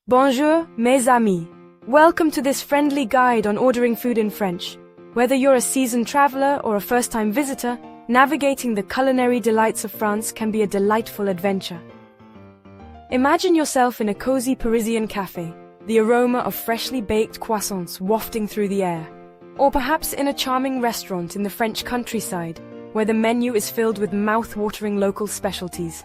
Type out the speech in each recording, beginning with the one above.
Bonjour, mes amis. Welcome to this friendly guide on ordering food in French. Whether you're a seasoned traveler or a first-time visitor, navigating the culinary delights of France can be a delightful adventure. Imagine yourself in a cozy Parisian café, the aroma of freshly baked croissants wafting through the air. Or perhaps in a charming restaurant in the French countryside, where the menu is filled with mouth-watering local specialties.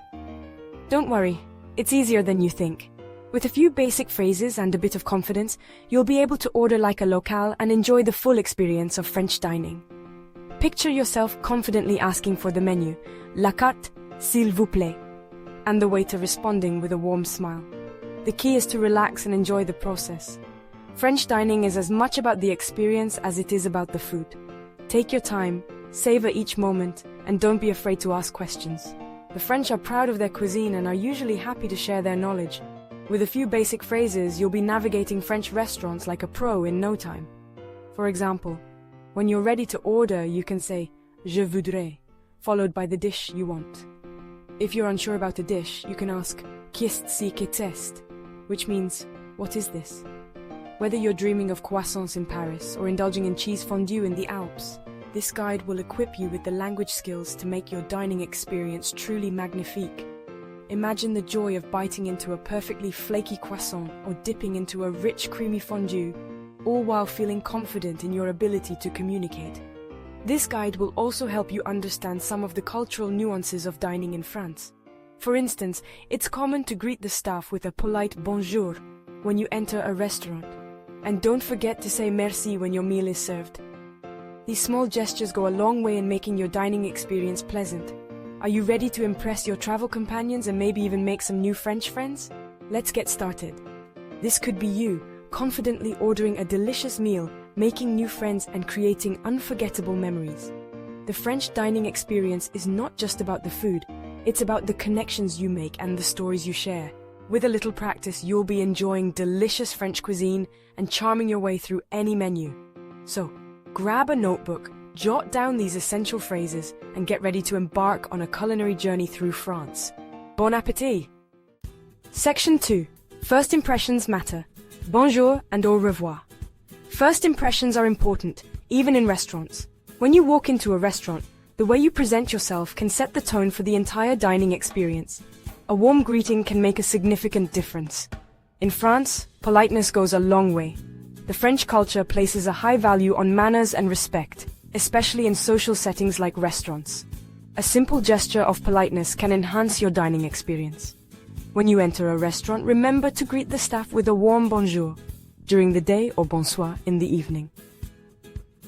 Don't worry, it's easier than you think. With a few basic phrases and a bit of confidence, you'll be able to order like a locale and enjoy the full experience of French dining. Picture yourself confidently asking for the menu, "La carte, s'il vous plaît," and the waiter responding with a warm smile. The key is to relax and enjoy the process. French dining is as much about the experience as it is about the food. Take your time, savor each moment, and don't be afraid to ask questions. The French are proud of their cuisine and are usually happy to share their knowledge. With a few basic phrases, you'll be navigating French restaurants like a pro in no time. For example, when you're ready to order, you can say, "Je voudrais," followed by the dish you want. If you're unsure about a dish, you can ask, "Qu'est-ce que c'est?" which means, "What is this?" Whether you're dreaming of croissants in Paris or indulging in cheese fondue in the Alps, this guide will equip you with the language skills to make your dining experience truly magnifique. Imagine the joy of biting into a perfectly flaky croissant or dipping into a rich creamy fondue, all while feeling confident in your ability to communicate. This guide will also help you understand some of the cultural nuances of dining in France. For instance, it's common to greet the staff with a polite bonjour when you enter a restaurant. And don't forget to say merci when your meal is served. These small gestures go a long way in making your dining experience pleasant. Are you ready to impress your travel companions and maybe even make some new French friends? Let's get started. This could be you, confidently ordering a delicious meal, making new friends and creating unforgettable memories. The French dining experience is not just about the food, it's about the connections you make and the stories you share. With a little practice, you'll be enjoying delicious French cuisine and charming your way through any menu. So, grab a notebook, jot down these essential phrases, and get ready to embark on a culinary journey through France. Bon appétit! Section 2. First impressions matter. Bonjour and au revoir. First impressions are important, even in restaurants. When you walk into a restaurant, the way you present yourself can set the tone for the entire dining experience. A warm greeting can make a significant difference. In France, politeness goes a long way. The French culture places a high value on manners and respect, especially in social settings like restaurants. A simple gesture of politeness can enhance your dining experience. When you enter a restaurant, remember to greet the staff with a warm bonjour during the day or bonsoir in the evening.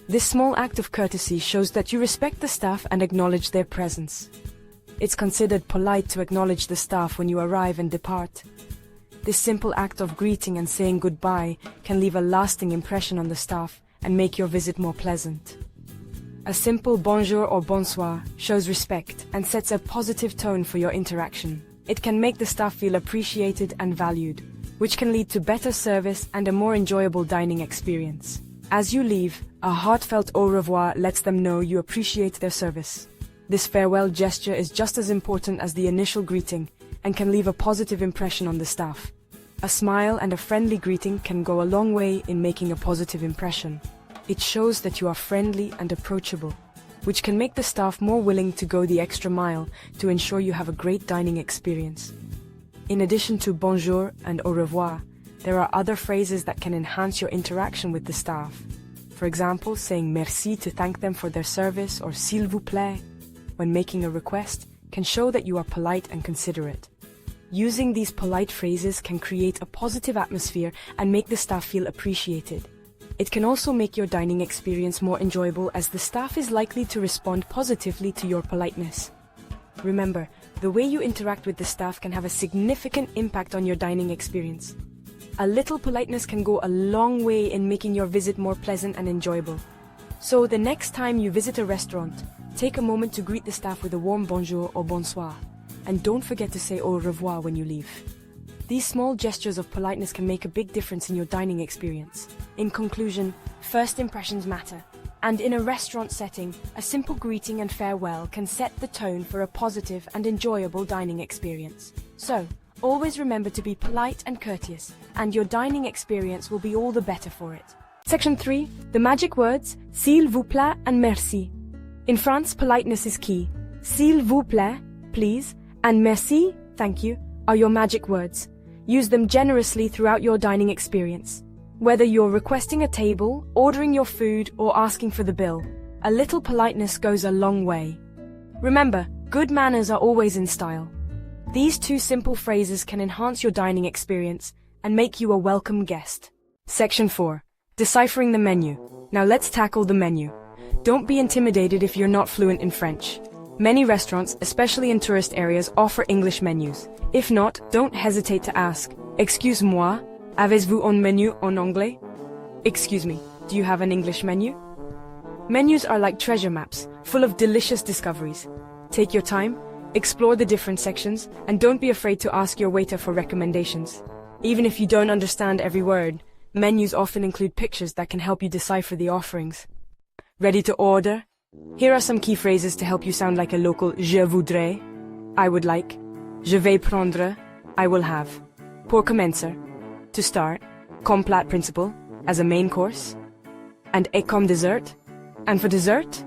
This small act of courtesy shows that you respect the staff and acknowledge their presence. It's considered polite to acknowledge the staff when you arrive and depart. This simple act of greeting and saying goodbye can leave a lasting impression on the staff and make your visit more pleasant. A simple bonjour or bonsoir shows respect and sets a positive tone for your interaction. It can make the staff feel appreciated and valued, which can lead to better service and a more enjoyable dining experience. As you leave, a heartfelt au revoir lets them know you appreciate their service. This farewell gesture is just as important as the initial greeting and can leave a positive impression on the staff. A smile and a friendly greeting can go a long way in making a positive impression. It shows that you are friendly and approachable, which can make the staff more willing to go the extra mile to ensure you have a great dining experience. In addition to bonjour and au revoir, there are other phrases that can enhance your interaction with the staff. For example, saying merci to thank them for their service or s'il vous plaît when making a request can show that you are polite and considerate. Using these polite phrases can create a positive atmosphere and make the staff feel appreciated. It can also make your dining experience more enjoyable as the staff is likely to respond positively to your politeness. Remember, the way you interact with the staff can have a significant impact on your dining experience. A little politeness can go a long way in making your visit more pleasant and enjoyable. So the next time you visit a restaurant, take a moment to greet the staff with a warm bonjour or bonsoir. And don't forget to say au revoir when you leave. These small gestures of politeness can make a big difference in your dining experience. In conclusion, first impressions matter. And in a restaurant setting, a simple greeting and farewell can set the tone for a positive and enjoyable dining experience. So, Always remember to be polite and courteous, and your dining experience will be all the better for it. Section 3. The magic words, s'il vous plaît and merci. In France, politeness is key. S'il vous plaît, please, and merci, thank you, are your magic words. Use them generously throughout your dining experience. Whether you're requesting a table, ordering your food, or asking for the bill, a little politeness goes a long way. Remember, good manners are always in style. These two simple phrases can enhance your dining experience and make you a welcome guest. Section 4. Deciphering the menu. Now let's tackle the menu. Don't be intimidated if you're not fluent in French. Many restaurants, especially in tourist areas, offer English menus. If not, don't hesitate to ask, "Excuse-moi, avez-vous un menu en anglais?" Excuse me, do you have an English menu? Menus are like treasure maps, full of delicious discoveries. Take your time, explore the different sections, and don't be afraid to ask your waiter for recommendations. Even if you don't understand every word, menus often include pictures that can help you decipher the offerings. Ready to order? Here are some key phrases to help you sound like a local. Je voudrais, I would like. Je vais prendre, I will have. Pour commencer, to start. Comme plat principal, as a main course. And et comme dessert, and for dessert?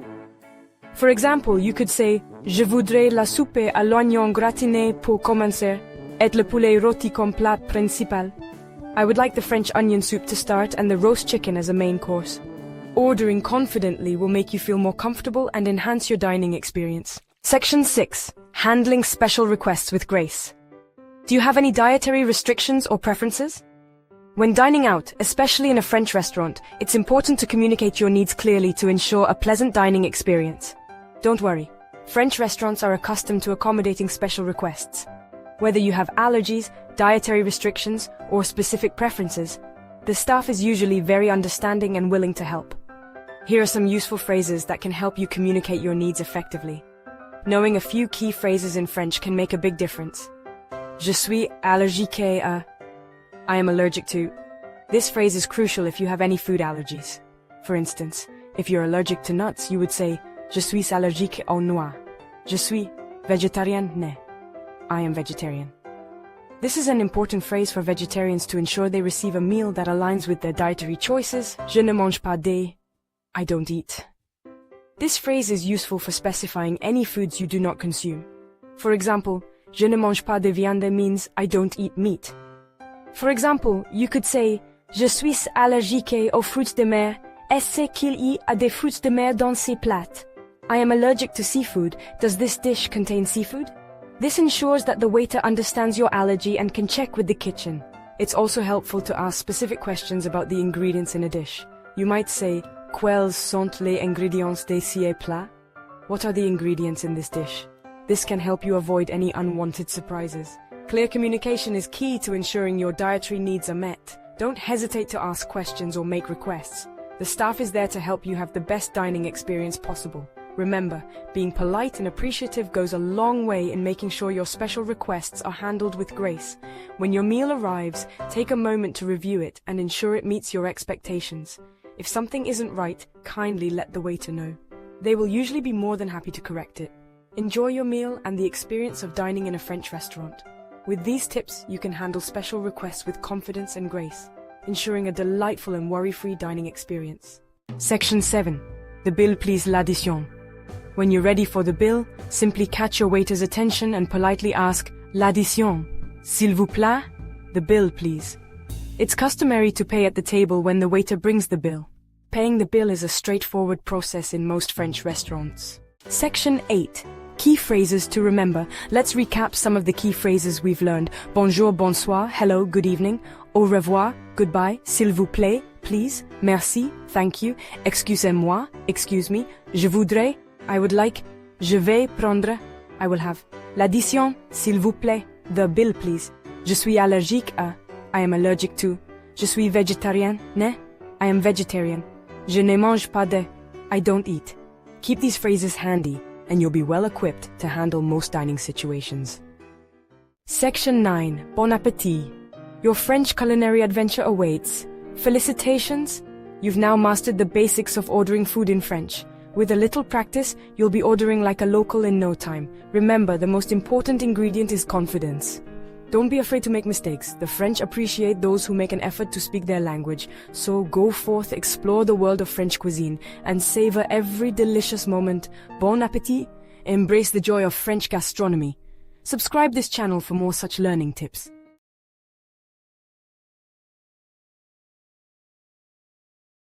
For example, you could say, Je voudrais la soupe à l'oignon gratiné pour commencer, et le poulet rôti comme plat principal. I would like the French onion soup to start and the roast chicken as a main course. Ordering confidently will make you feel more comfortable and enhance your dining experience. Section 6. Handling special requests with grace. Do you have any dietary restrictions or preferences? When dining out, especially in a French restaurant, it's important to communicate your needs clearly to ensure a pleasant dining experience. Don't worry, French restaurants are accustomed to accommodating special requests. Whether you have allergies, dietary restrictions, or specific preferences, the staff is usually very understanding and willing to help. Here are some useful phrases that can help you communicate your needs effectively. Knowing a few key phrases in French can make a big difference. Je suis allergique à. I am allergic to. This phrase is crucial if you have any food allergies. For instance, if you're allergic to nuts, you would say, Je suis allergique aux noix. Je suis végétarien, ne. I am vegetarian. This is an important phrase for vegetarians to ensure they receive a meal that aligns with their dietary choices. Je ne mange pas de. I don't eat. This phrase is useful for specifying any foods you do not consume. For example, Je ne mange pas de viande means I don't eat meat. For example, you could say, Je suis allergique aux fruits de mer. Est-ce qu'il y a des fruits de mer dans ces plats? I am allergic to seafood. Does this dish contain seafood? This ensures that the waiter understands your allergy and can check with the kitchen. It's also helpful to ask specific questions about the ingredients in a dish. You might say, Quels sont les ingrédients de ce plat? What are the ingredients in this dish? This can help you avoid any unwanted surprises. Clear communication is key to ensuring your dietary needs are met. Don't hesitate to ask questions or make requests. The staff is there to help you have the best dining experience possible. Remember, being polite and appreciative goes a long way in making sure your special requests are handled with grace. When your meal arrives, take a moment to review it and ensure it meets your expectations. If something isn't right, kindly let the waiter know. They will usually be more than happy to correct it. Enjoy your meal and the experience of dining in a French restaurant. With these tips, you can handle special requests with confidence and grace, ensuring a delightful and worry-free dining experience. Section 7. The bill please l'addition. When you're ready for the bill, simply catch your waiter's attention and politely ask, L'addition, s'il vous plaît, the bill please. It's customary to pay at the table when the waiter brings the bill. Paying the bill is a straightforward process in most French restaurants. Section 8. Key phrases to remember. Let's recap some of the key phrases we've learned. Bonjour, bonsoir, hello, good evening. Au revoir, goodbye. S'il vous plaît, please. Merci, thank you. Excusez-moi, excuse me. Je voudrais, I would like. Je vais prendre, I will have. L'addition, s'il vous plaît, the bill please. Je suis allergique à, I am allergic to. Je suis végétarien, ne, I am vegetarian. Je ne mange pas de, I don't eat. Keep these phrases handy, and you'll be well equipped to handle most dining situations. Section 9. Bon appétit. Your French culinary adventure awaits. Felicitations! You've now mastered the basics of ordering food in French. With a little practice, you'll be ordering like a local in no time. Remember, the most important ingredient is confidence. Don't be afraid to make mistakes. The French appreciate those who make an effort to speak their language. So go forth, explore the world of French cuisine, and savor every delicious moment. Bon appétit! Embrace the joy of French gastronomy. Subscribe this channel for more such learning tips.